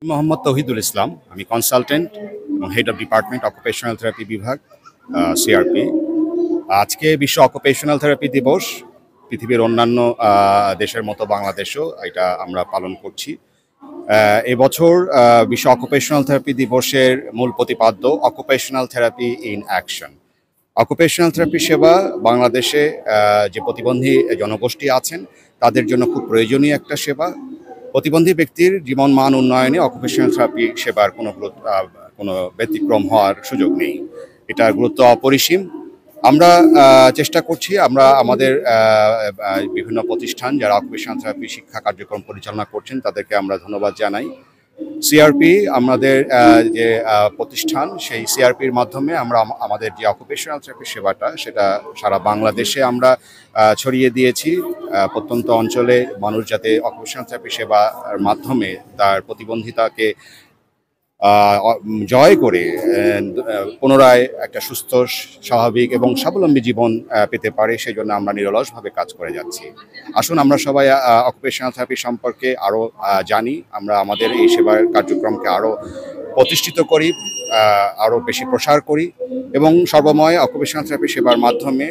মোহাম্মদ তৌহিদুল ইসলাম, আমি কনসালটেন্ট এবং head of department occupational therapy বিভাগ, সিআরপি। আজকে বিশ্ব অকুপেশনাল থেরাপি দিবস। পৃথিবীর অন্যান্য দেশের মতো বাংলাদেশেও এটা আমরা পালন করছি। এবছর বিশ্ব অকুপেশনাল থেরাপি দিবসের মূল প্রতিপাদ্য occupational therapy in action. Occupational therapy সেবা বাংলাদেশে যে প্রতিবন্ধী জনগোষ্ঠী আছেন তাদের জন্য খুব প্রয়োজনীয় একটা সেবা। প্রতিবন্ধী ব্যক্তির জীবন মান উন্নয়নে অকুপেশনাল থেরাপি সেবার কোনো ব্যতিক্রম হওয়ার সুযোগ নেই। এটার গুরুত্ব অপরিসীম। আমরা চেষ্টা করছি, আমরা আমাদের বিভিন্ন প্রতিষ্ঠান যারা অকুপেশনাল থেরাপি শিক্ষা কার্যক্রম পরিচালনা করছেন তাদেরকে আমরা ধন্যবাদ জানাই। সিআরপি আমাদের যে প্রতিষ্ঠান, সেই সিআরপির মাধ্যমে আমরা আমাদের যে অকুপেশনাল থেরাপি সেবাটা সেটা সারা বাংলাদেশে আমরা ছড়িয়ে দিয়েছি। প্রত্যন্ত অঞ্চলে মানুষ যাতে অকুপেশনাল থেরাপি সেবার মাধ্যমে তার প্রতিবন্ধিতাকে জয় করে পুনরায় একটা সুস্থ, স্বাভাবিক এবং স্বাবলম্বী জীবন পেতে পারে, সেই জন্য আমরা নিরলসভাবে কাজ করে যাচ্ছি। আসুন আমরা সবাই অকুপেশনাল থেরাপি সম্পর্কে আরও জানি, আমরা আমাদের এই সেবার কার্যক্রমকে আরও প্রতিষ্ঠিত করি, আরও বেশি প্রসার করি এবং সর্বময় অকুপেশনাল থেরাপি সেবার মাধ্যমে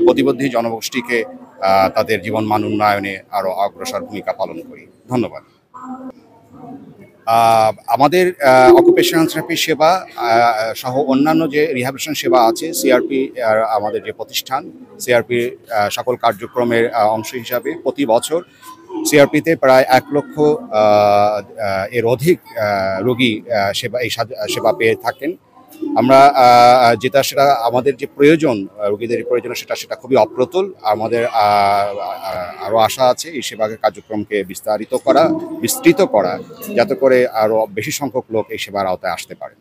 প্রতিবন্ধী জনগোষ্ঠীকে তাদের জীবন মান উন্নয়নে আরও অগ্রসর ভূমিকা পালন করি। ধন্যবাদ। আমাদের অকুপেশনাল থেরাপি সেবা সহ অন্যান্য যে রিহ্যাবিলিটেশন সেবা আছে, সিআরপি আমাদের যে প্রতিষ্ঠান, সিআরপির সকল কার্যক্রমের অংশ হিসাবে প্রতি বছর সিআরপিতে প্রায় 1 লক্ষ এর অধিক রোগী এই সেবা পেয়ে থাকেন। আমরা সেটা আমাদের যে প্রয়োজন, রোগীদের প্রয়োজন সেটা খুবই অপ্রতুল। আমাদের আরও আশা আছে এই সেবা কার্যক্রমকে বিস্তৃত করা, যাতে করে আরও বেশি সংখ্যক লোক এই সেবার আওতায় আসতে পারে।